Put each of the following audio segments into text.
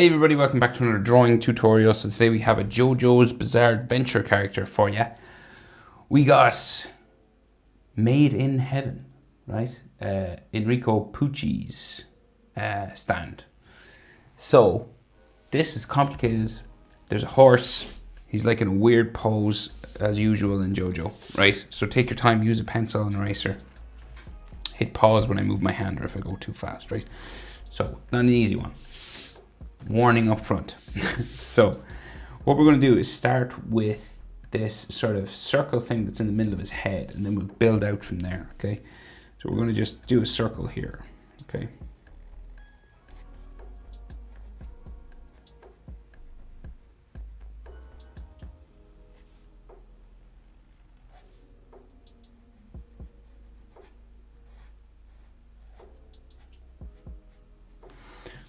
Hey everybody, welcome back to another drawing tutorial. So today we have a JoJo's Bizarre Adventure character for you. We got Made in Heaven, right? Enrico Pucci's stand. So this is complicated. There's a horse. He's like in a weird pose as usual in JoJo, right? So take your time, use a pencil and eraser. Hit pause when I move my hand or if I go too fast, right? So not an easy one. Warning up front. So what we're going to do is start with this sort of circle thing that's in the middle of his head, and then we'll build out from there. Okay, so we're going to just do a circle here. Okay,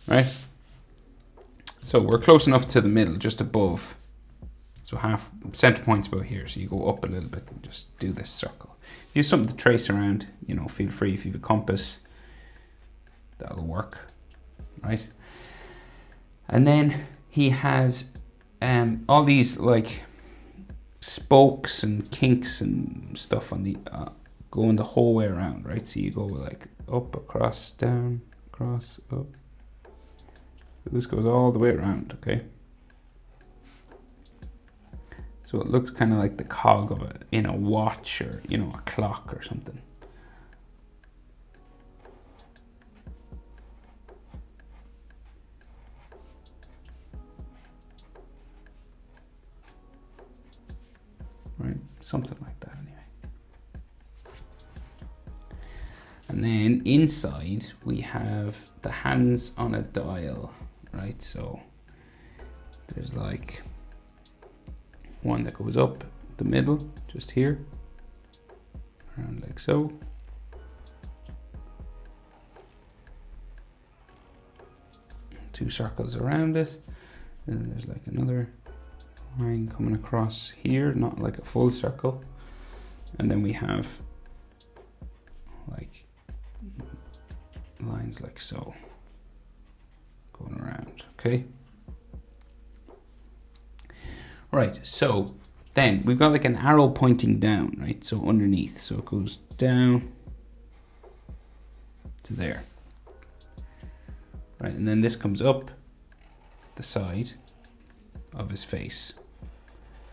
right, so we're close enough to the middle, just above. So half center point's about here, so you go up a little bit and just do this circle. Use something to trace around, you know, feel free. If you have a compass, that'll work, right? And then he has all these like spokes and kinks and stuff on the going the whole way around, right? So you go like up, across, down, across, up. So this goes all the way around, okay? So it looks kind of like the cog of in a watch, or you know, a clock or something. Right, something like that anyway. And then inside we have the hands on a dial, right? So there's like one that goes up the middle, just here, around like so. Two circles around it, and then there's like another line coming across here, not like a full circle. And then we have like lines like so going around, okay? Right, so then we've got like an arrow pointing down, right? So underneath, so it goes down to there. Right, and then this comes up the side of his face.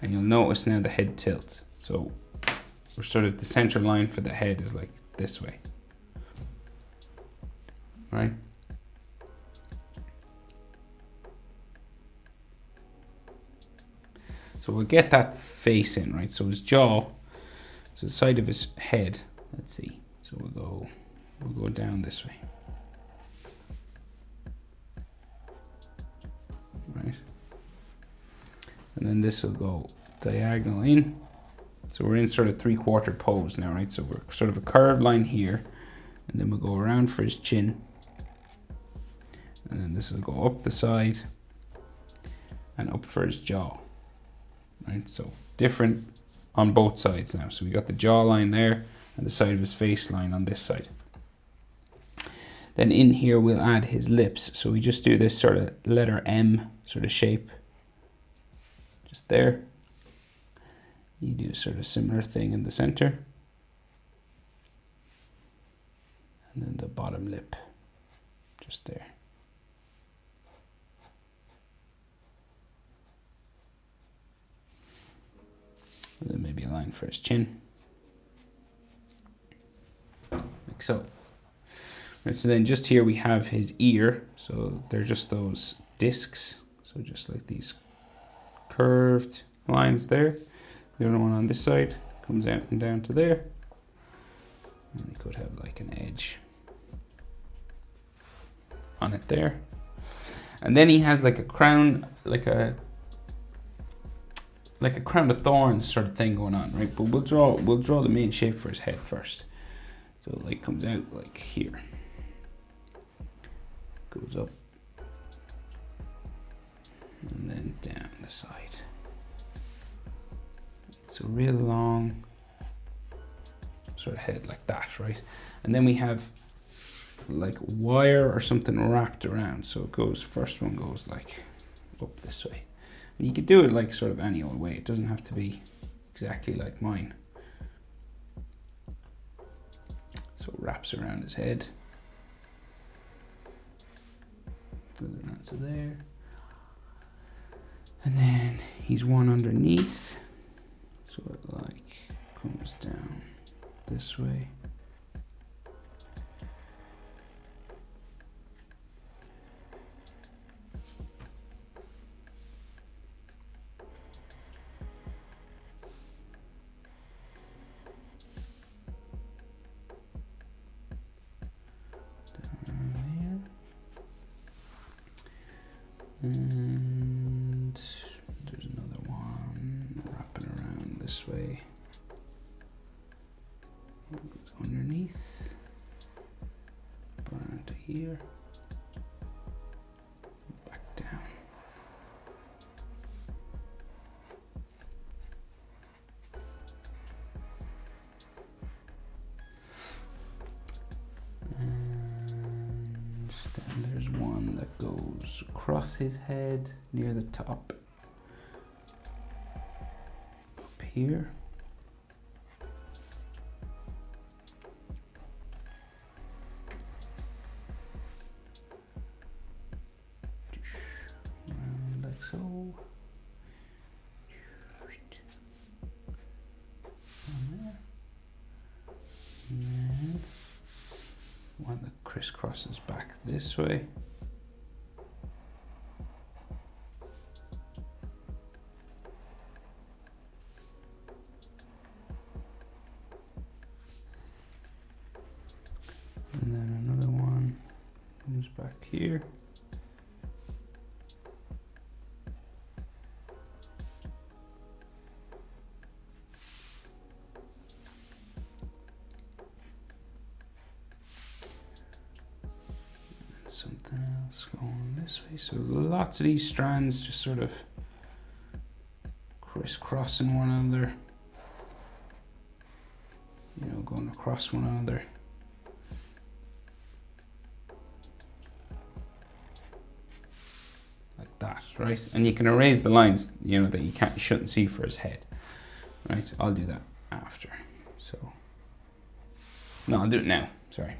And you'll notice now the head tilts. So we're sort of, the center line for the head is like this way. Right? So we'll get that face in, right? So his jaw, so the side of his head, let's see. So we'll go down this way. Right? And then this will go diagonal in. So we're in sort of 3/4 pose now, right? So we're sort of a curved line here, and then we'll go around for his chin. And then this will go up the side and up for his jaw. Right, so different on both sides now. So we got the jawline there and the side of his face line on this side. Then in here we'll add his lips. So we just do this sort of letter M sort of shape. Just there. You do a sort of similar thing in the center. And then the bottom lip, just there. And then maybe a line for his chin, like so. Right, so then just here we have his ear. So they're just those discs. So just like these curved lines there. The other one on this side comes out and down to there. And we could have like an edge on it there. And then he has like a crown, like a crown of thorns sort of thing going on, right? But we'll draw the main shape for his head first. So it like comes out like here, goes up, and then down the side. So real long sort of head like that, right? And then we have like wire or something wrapped around. So it goes, first one goes like up this way. And you could do it like sort of any old way. It doesn't have to be exactly like mine. So it wraps around his head. Put it out to there. And then he's one underneath. So it like comes down this way. And there's another one wrapping around this way. It goes underneath, around to here, back down. And then there's one that goes across his head near the top, up here. Around like so. And there. And then one that crisscrosses back this way. And then another one comes back here. And something else going this way. So lots of these strands just sort of crisscrossing one another. You know, going across one another. That, right? And you can erase the lines, you know, that you shouldn't see for his head, right? I'll do that after. So, no, I'll do it now. Sorry,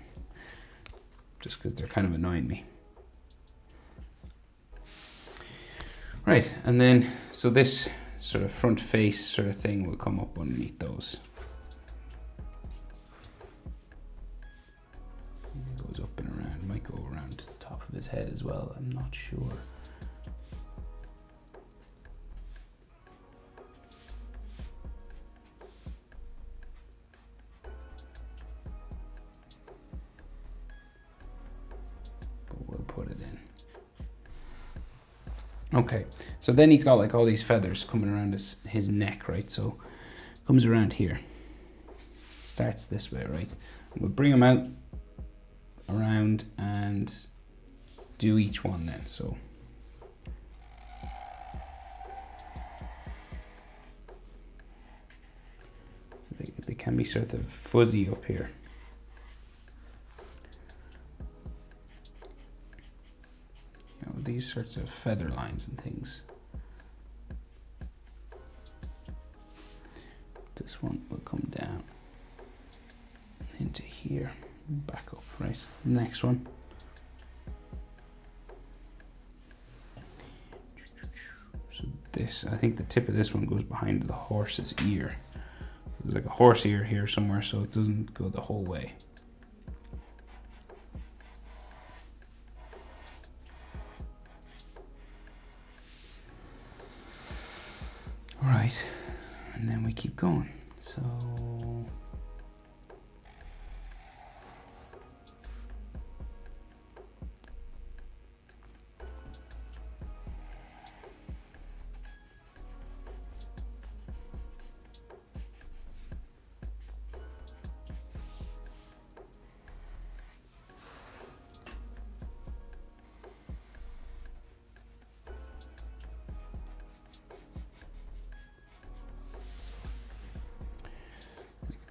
just because they're kind of annoying me. Right, and then so this sort of front face sort of thing will come up underneath those. It goes up and around. Might go around to the top of his head as well. I'm not sure. Okay, so then he's got like all these feathers coming around his neck, right? So comes around here, starts this way, right? We'll bring him out around and do each one then. So they can be sort of fuzzy up here. These sorts of feather lines and things. This one will come down into here, back up, right? Next one. So this, I think the tip of this one goes behind the horse's ear. There's like a horse ear here somewhere, so it doesn't go the whole way. Right, and then we keep going. So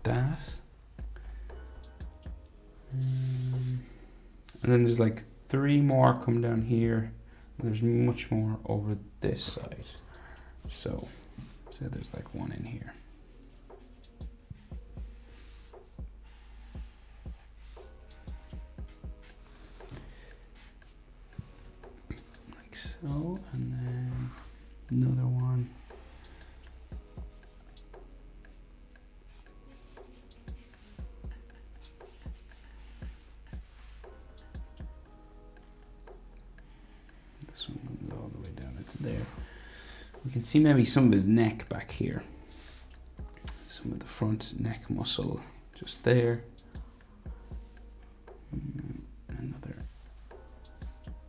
that. And then there's like 3 more come down here. And there's much more over this side. So there's like 1 in here. Like so, and then another one. This one goes all the way down into there. We can see maybe some of his neck back here. Some of the front neck muscle just there. Another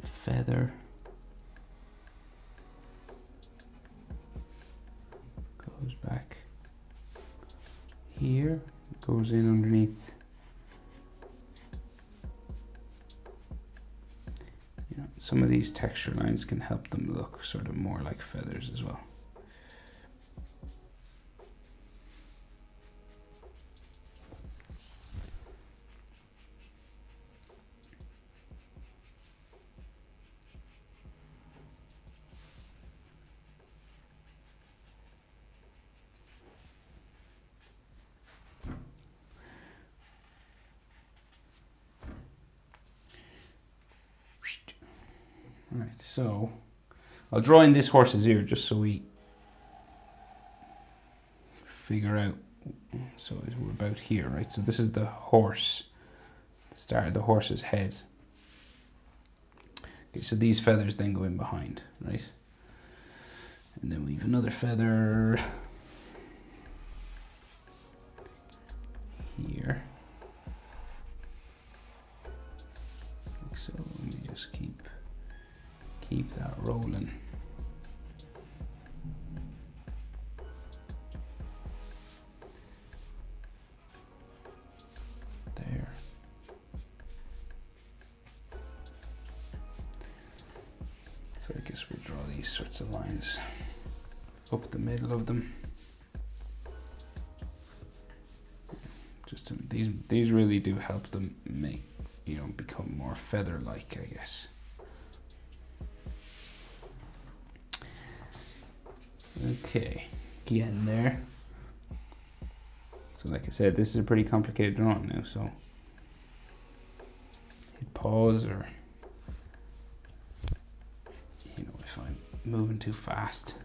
feather. Goes back here, goes in underneath. You know, some of these texture lines can help them look sort of more like feathers as well. Alright, so I'll draw in this horse's ear just so we figure out. So we're about here, right? So this is the horse, the start of the horse's head. Okay, so these feathers then go in behind, right? And then we have another feather here. So let me just keep that rolling. There. So I guess we'll draw these sorts of lines up the middle of them. Just to, these really do help them make, you know, become more feather-like, I guess. Okay, getting there. So like I said, this is a pretty complicated drawing now, so hit pause, or you know, if I'm moving too fast.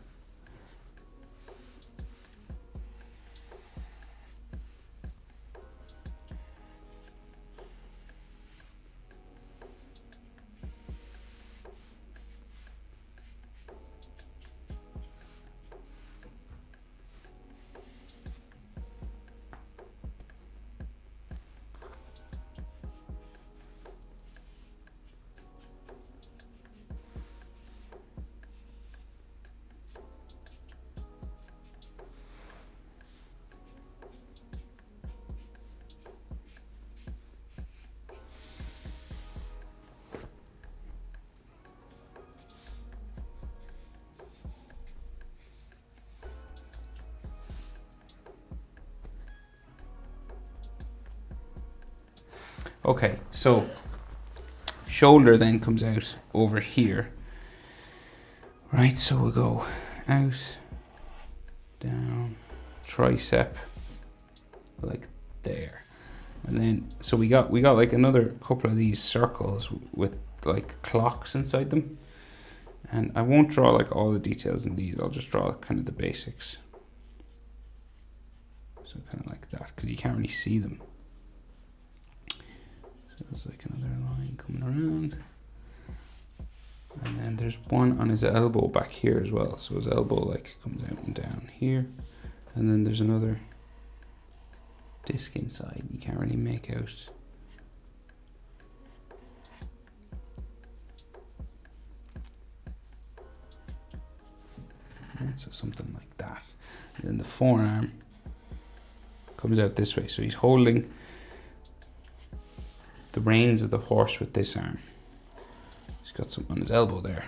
Okay, so shoulder then comes out over here, right? So we'll go out, down, tricep, like there, and then so we got like another couple of these circles with like clocks inside them, and I won't draw like all the details in these. I'll just draw kind of the basics. So kind of like that, because you can't really see them. So there's like another line coming around. And then there's one on his elbow back here as well. So his elbow like comes out and down here. And then there's another disc inside. You can't really make out. Right, so something like that. And then the forearm comes out this way. So he's holding the reins of the horse with this arm. He's got some on his elbow there.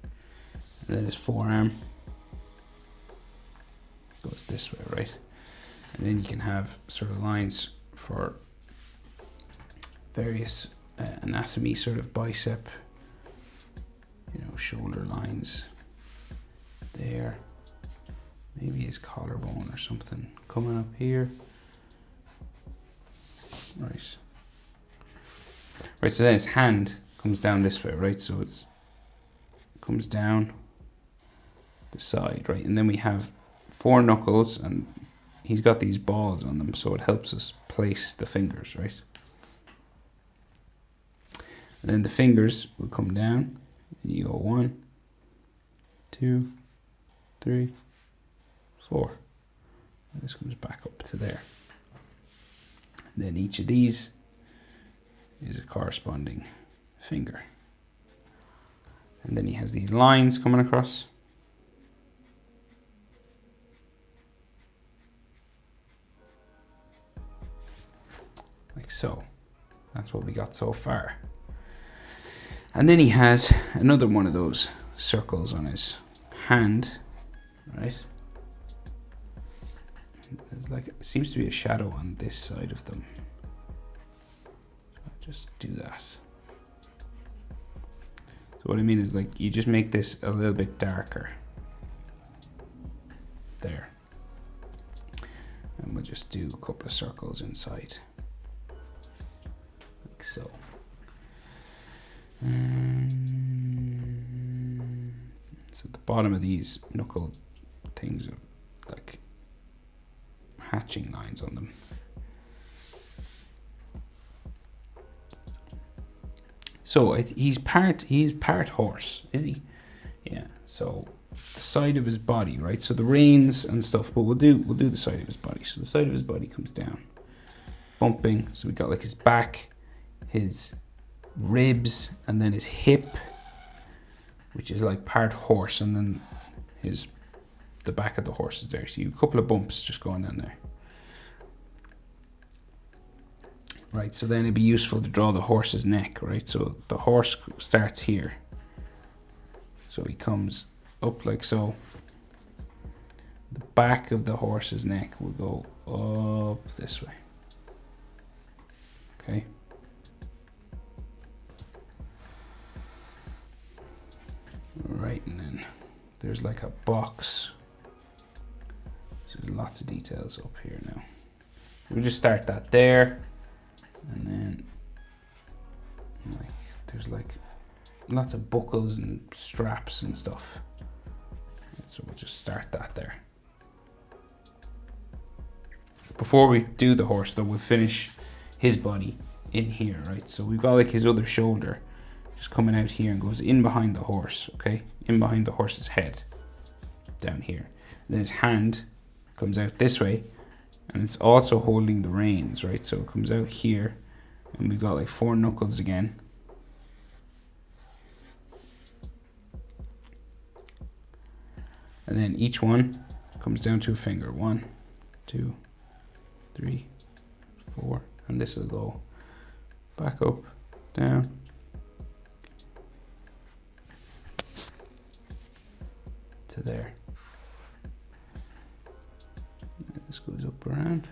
And then his forearm goes this way, right? And then you can have sort of lines for various anatomy sort of bicep, you know, shoulder lines there, maybe his collarbone or something coming up here. Right. Right, so then his hand comes down this way, right? So it comes down the side, right? And then we have 4 knuckles, and he's got these balls on them, so it helps us place the fingers, right? And then the fingers will come down, and you go 1, 2, 3, 4. And this comes back up to there. And then each of these is a corresponding finger. And then he has these lines coming across. Like so. That's what we got so far. And then he has another one of those circles on his hand, right? There's like, it seems to be a shadow on this side of them. So I'll just do that. So what I mean is, like, you just make this a little bit darker. There. And we'll just do a couple of circles inside. Like so. So the bottom of these knuckle things are like hatching lines on them. So he's part horse, is he? Yeah. So the side of his body, right? So the reins and stuff, but we'll do the side of his body. So the side of his body comes down, bumping. So we got like his back, his ribs, and then his hip, which is like part horse, and then the back of the horse is there. So you have a couple of bumps just going down there. Right, so then it'd be useful to draw the horse's neck, right? So the horse starts here. So he comes up like so. The back of the horse's neck will go up this way. Okay. Right, and then there's like a box. So there's lots of details up here now. We'll just start that there. And then like there's like lots of buckles and straps and stuff. So we'll just start that there. Before we do the horse though, we'll finish his body in here, right? So we've got like his other shoulder just coming out here and goes in behind the horse, okay? In behind the horse's head, down here. And then his hand comes out this way, and it's also holding the reins, right? So it comes out here, and we've got like 4 knuckles again. And then each one comes down to a finger. 1, 2, 3, 4. And this will go back up, down. To there. And this goes up around.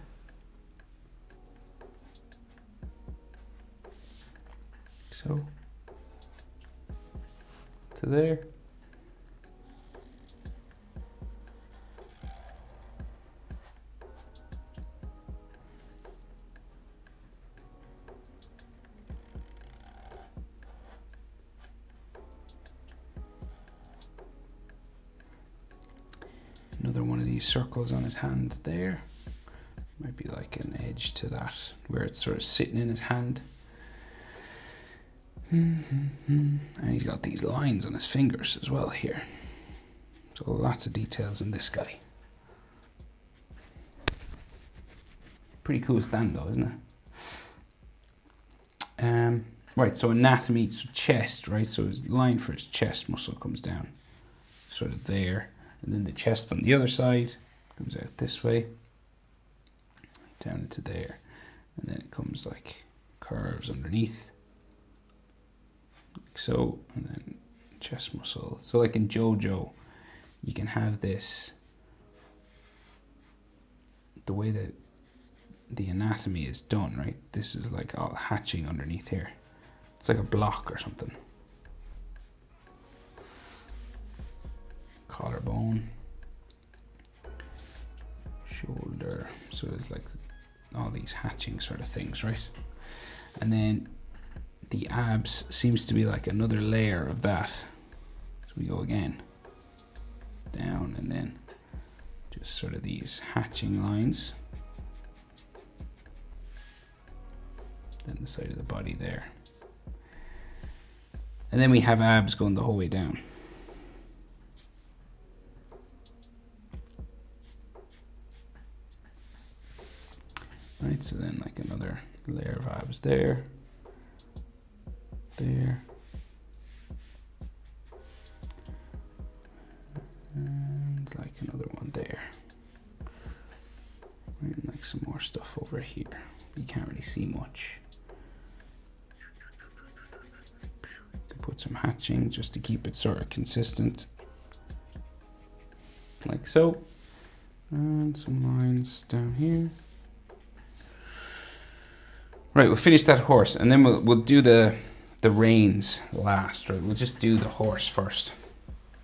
So. To there. Another one of these circles on his hand there. Might be like an edge to that, where it's sort of sitting in his hand. And he's got these lines on his fingers as well here. So lots of details in this guy. Pretty cool stand though, isn't it? Right, so anatomy, so chest, right? So his line for his chest muscle comes down, sort of there. And then the chest on the other side comes out this way, down into there. And then it comes like curves underneath, like so, and then chest muscle. So like in JoJo, you can have this, the way that the anatomy is done, right? This is like all hatching underneath here. It's like a block or something. Collarbone. Shoulder. So there's like all these hatching sort of things, right? And then the abs seems to be like another layer of that. So we go again. Down and then just sort of these hatching lines. Then the side of the body there. And then we have abs going the whole way down. Right, so then like another layer of abs there. There. And like another one there. And like some more stuff over here. You can't really see much. Could put some hatching just to keep it sort of consistent. Like so. And some lines down here. Right, we'll finish that horse and then we'll do the reins last, right? We'll just do the horse first.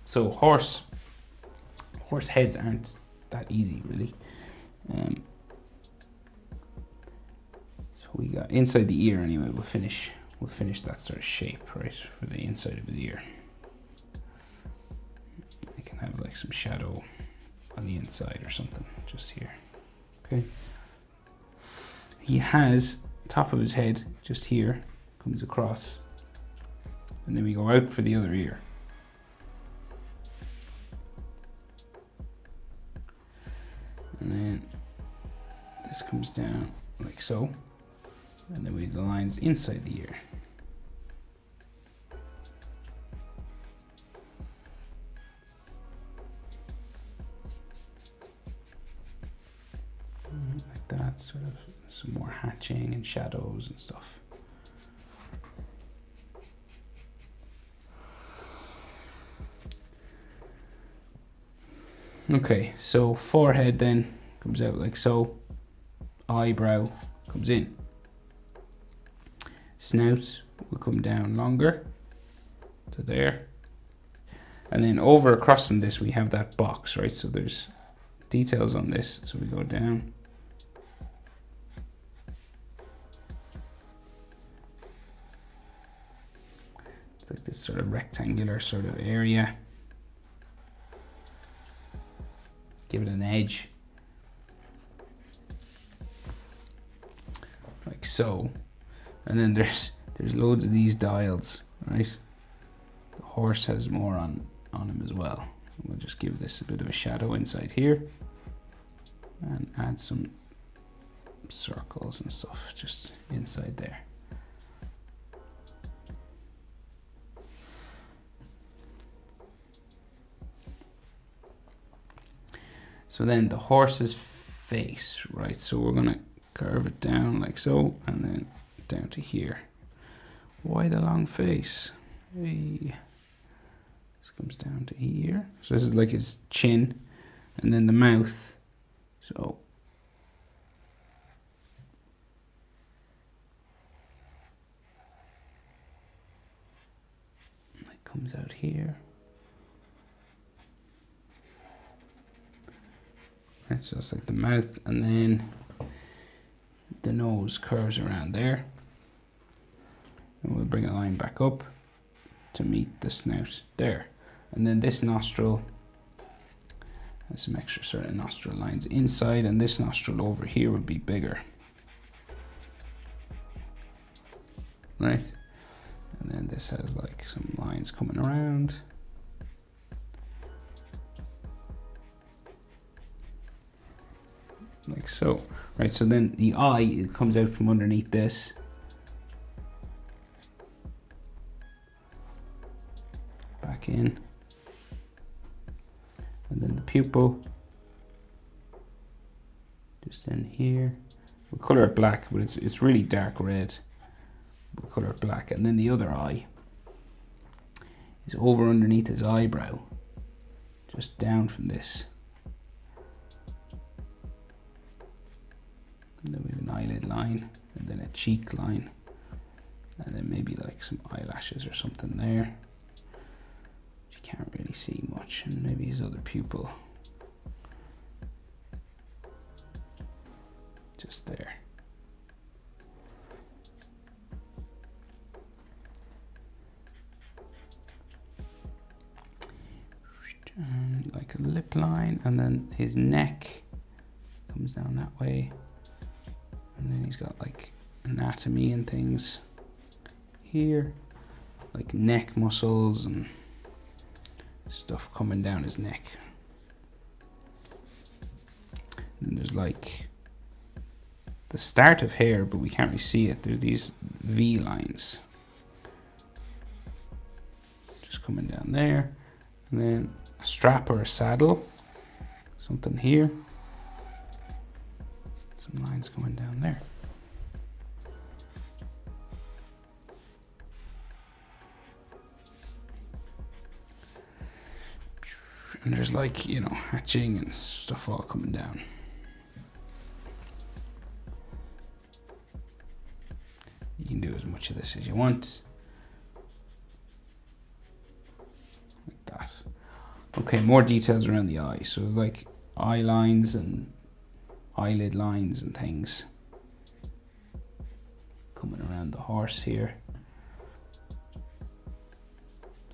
So horse heads aren't that easy really. So we got inside the ear anyway, we'll finish that sort of shape, right, for the inside of his ear. I can have like some shadow on the inside or something, just here. Okay. He has top of his head just here, comes across, and then we go out for the other ear. And then this comes down like so, and then we have the lines inside the ear. Like that, sort of some more hatching and shadows and stuff. Okay, so forehead then comes out like so. Eyebrow comes in. Snout will come down longer to there. And then over across from this we have that box, right? So there's details on this. So we go down. It's like this sort of rectangular sort of area. Give it an edge. Like so. And then there's loads of these dials, right? The horse has more on him as well. We'll just give this a bit of a shadow inside here. And add some circles and stuff just inside there. So then the horse's face, right? So we're gonna curve it down like so, and then down to here. Why the long face? Hey. This comes down to here. So this is like his chin, and then the mouth. So it comes out here. It's just like the mouth, and then the nose curves around there. And we'll bring a line back up to meet the snout there. And then this nostril has some extra sort of nostril lines inside, and this nostril over here would be bigger. Right? And then this has like some lines coming around. Like so. Right, so then the eye, it comes out from underneath this. Back in. And then the pupil. Just in here. We'll colour it black, but it's really dark red. We'll colour it black. And then the other eye is over underneath his eyebrow. Just down from this. And then we have an eyelid line, and then a cheek line, And then maybe like some eyelashes or something there. You can't really see much. And maybe his other pupil. Just there. And like a lip line, and then his neck comes down that way. And then he's got like anatomy and things here, like neck muscles and stuff coming down his neck. And there's like the start of hair, but we can't really see it. There's these V lines just coming down there, and then a strap or a saddle, something here, some lines coming down there. And there's like, you know, hatching and stuff all coming down. You can do as much of this as you want. Like that. Okay, more details around the eye. So it's like eye lines and eyelid lines and things coming around the horse here.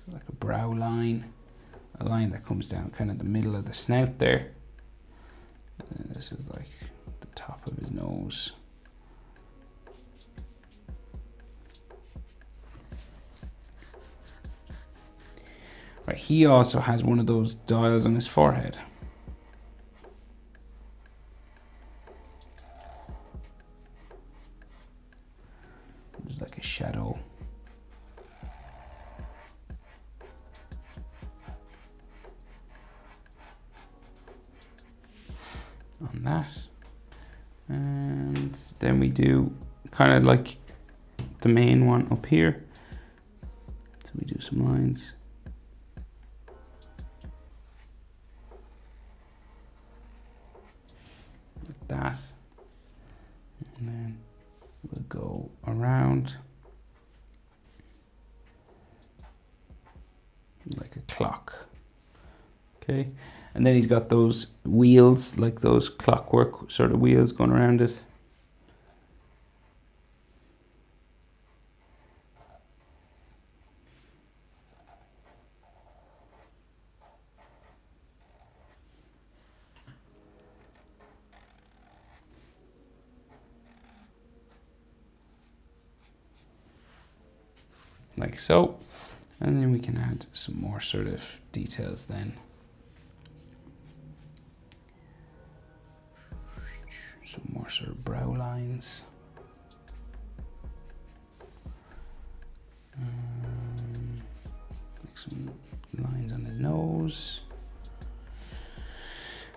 So like a brow line. A line that comes down kind of the middle of the snout there. And then this is like the top of his nose. Right, he also has one of those dials on his forehead. There's like a shadow. On that. And then we do kind of like the main one up here. So we do some lines. Like that. And then we'll go around like a clock. Okay. And then he's got those wheels, like those clockwork sort of wheels going around it. Like so. And then we can add some more sort of details then. Some more sort of brow lines. Like some lines on his nose.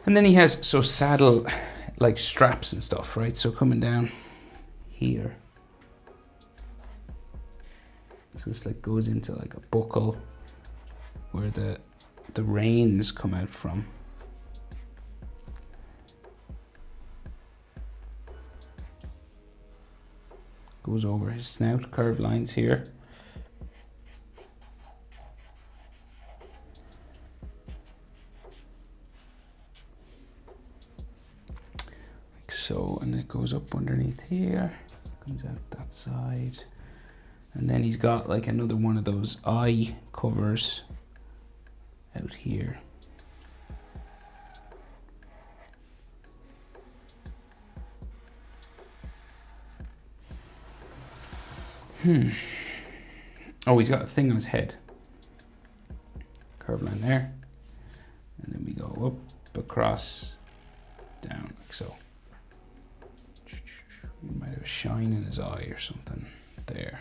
And then he has, so saddle, like straps and stuff, right? So coming down here. So this like goes into like a buckle where the reins come out from. Goes over his snout, curved lines here. Like so, and it goes up underneath here, comes out that side. And then he's got like another one of those eye covers out here. Oh, he's got a thing on his head. Curve line there. And then we go up, across, down, like so. He might have a shine in his eye or something there.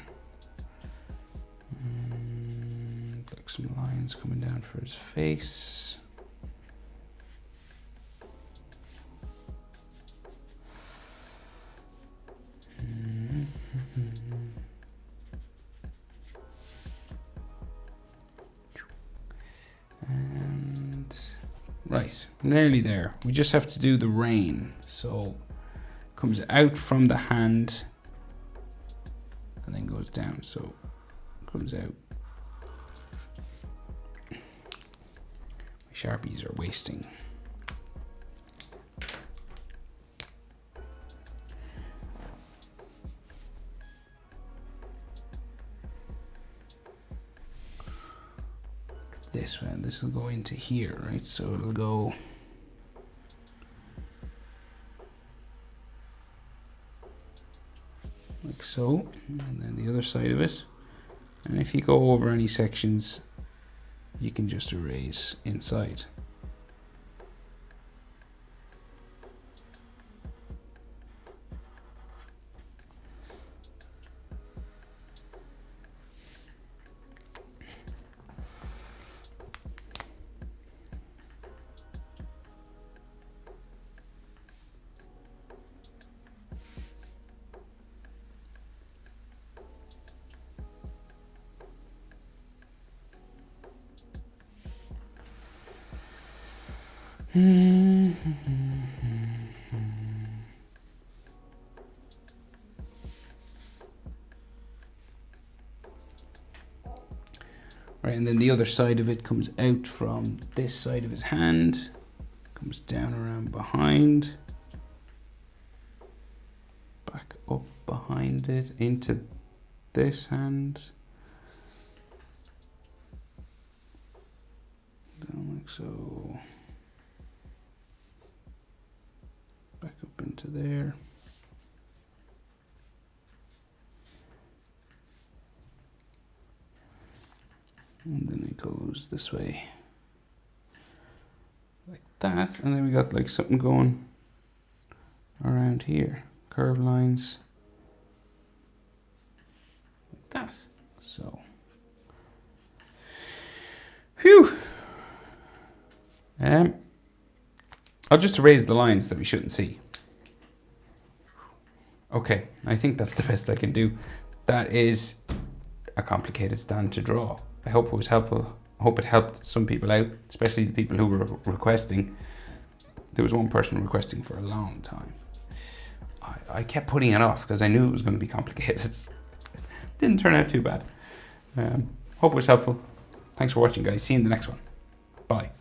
Like some lines coming down for his face. And right, nearly there. We just have to do the rein. So comes out from the hand and then goes goes down, so it comes out. My Sharpies are wasting. This one, this will go into here, right? So it'll go like so, and then the other side of it. And if you go over any sections, you can just erase inside. Right, and then the other side of it comes out from this side of his hand, comes down around behind, back up behind it into this hand, down like so, back up into there. And then it goes this way, like that. And then we got like something going around here, curved lines, like that. So, phew. I'll just erase the lines that we shouldn't see. Okay, I think that's the best I can do. That is a complicated stand to draw. I hope it was helpful. I hope it helped some people out, especially the people who were requesting. There was one person requesting for a long time. I kept putting it off because I knew it was going to be complicated. Didn't turn out too bad. Hope it was helpful. Thanks for watching, guys. See you in the next one. Bye.